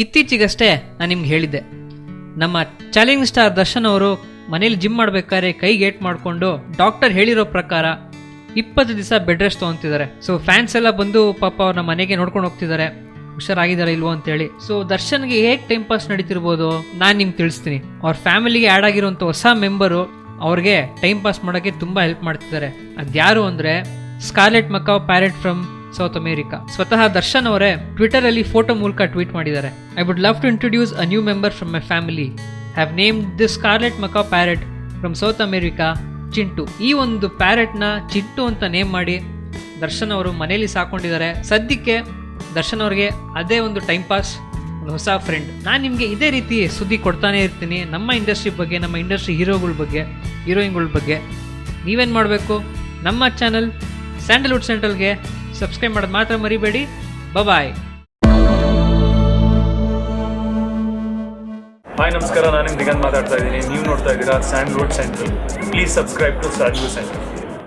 ಇತ್ತೀಚೆಗಷ್ಟೇ ನಾನು ನಿಮ್ಗೆ ಹೇಳಿದ್ದೆ, ನಮ್ಮ ಚಾಲೆಂಜಿಂಗ್ ಸ್ಟಾರ್ ದರ್ಶನ್ ಅವರು ಮನೇಲಿ ಜಿಮ್ ಮಾಡ್ಬೇಕಾದ್ರೆ ಕೈಗೆ ಏಟ್ ಮಾಡಿಕೊಂಡು ಡಾಕ್ಟರ್ ಹೇಳಿರೋ ಪ್ರಕಾರ 20 ದಿವಸ ಬೆಡ್ ರೆಸ್ಟ್ ತೊಗೊಂತಿದ್ದಾರೆ. ಸೊ ಫ್ಯಾನ್ಸ್ ಎಲ್ಲ ಬಂದು ಪಾಪ ಅವ್ರನ್ನ ಮನೆಗೆ ನೋಡ್ಕೊಂಡು ಹೋಗ್ತಿದ್ದಾರೆ, ಹುಷಾರಾಗಿದ್ದಾರೆ ಇಲ್ವೋ ಅಂತೇಳಿ. ಸೊ ದರ್ಶನ್ಗೆ ಹೇಗೆ ಟೈಮ್ ಪಾಸ್ ನಡೀತಿರ್ಬೋದು ನಾನು ನಿಮ್ಗೆ ತಿಳಿಸ್ತೀನಿ. ಅವ್ರ ಫ್ಯಾಮಿಲಿಗೆ ಆ್ಯಡ್ ಆಗಿರುವಂಥ ಹೊಸ ಮೆಂಬರು ಅವ್ರಿಗೆ ಟೈಮ್ ಪಾಸ್ ಮಾಡೋಕ್ಕೆ ತುಂಬ ಹೆಲ್ಪ್ ಮಾಡ್ತಿದ್ದಾರೆ. ಅದ್ಯಾರು ಅಂದರೆ scarlet macaw parrot from South America. ಸ್ವತಃ ದರ್ಶನ್ ಅವರೇ ಟ್ವಿಟರ್ ಅಲ್ಲಿ ಫೋಟೋ ಮೂಲಕ ಟ್ವೀಟ್ ಮಾಡಿದ್ದಾರೆ. I would love to introduce a new member from my family. Have named this scarlet macaw parrot from South America Chintu. ಈ ಒಂದು ಪ್ಯಾರೆಟ್ನ ಚಿಂಟು ಅಂತ ನೇಮ್ ಮಾಡಿ ದರ್ಶನ್ ಅವರು ಮನೇಲಿ ಸಾಕೊಂಡಿದ್ದಾರೆ. ಸದ್ಯಕ್ಕೆ ದರ್ಶನ್ ಅವ್ರಿಗೆ ಅದೇ ಒಂದು ಟೈಮ್ ಪಾಸ್, ಒಂದು ಹೊಸ ಫ್ರೆಂಡ್. ನಾನು ನಿಮಗೆ ಇದೇ ರೀತಿ ಸುದ್ದಿ ಕೊಡ್ತಾನೆ ಇರ್ತೀನಿ ನಮ್ಮ ಇಂಡಸ್ಟ್ರಿ ಬಗ್ಗೆ, ನಮ್ಮ ಇಂಡಸ್ಟ್ರಿ ಹೀರೋಗಳ ಬಗ್ಗೆ, ಹೀರೋಯಿನ್ಗಳ ಬಗ್ಗೆ. ನೀವೇನು ಮಾಡಬೇಕು, ನಮ್ಮ ಚಾನಲ್ ಸ್ಯಾಂಡಲ್ವುಡ್ ಸೆಂಟ್ರಲ್ಗೆ ಸಬ್ಸ್ಕ್ರೈಬ್ ಮಾಡೋದು ಮಾತ್ರ ಮರಿಬೇಡಿ. ಬಾಯ್. ಹಾಯ್ ನಮಸ್ಕಾರ, ನಾನು ದಿಗಂತ್ ಮಾತಾಡ್ತಾ ಇದ್ದೀನಿ. ನೀವು ನೋಡ್ತಾ ಇದ್ದೀರಾ Sandalwood Central. Please subscribe to Sandalwood central.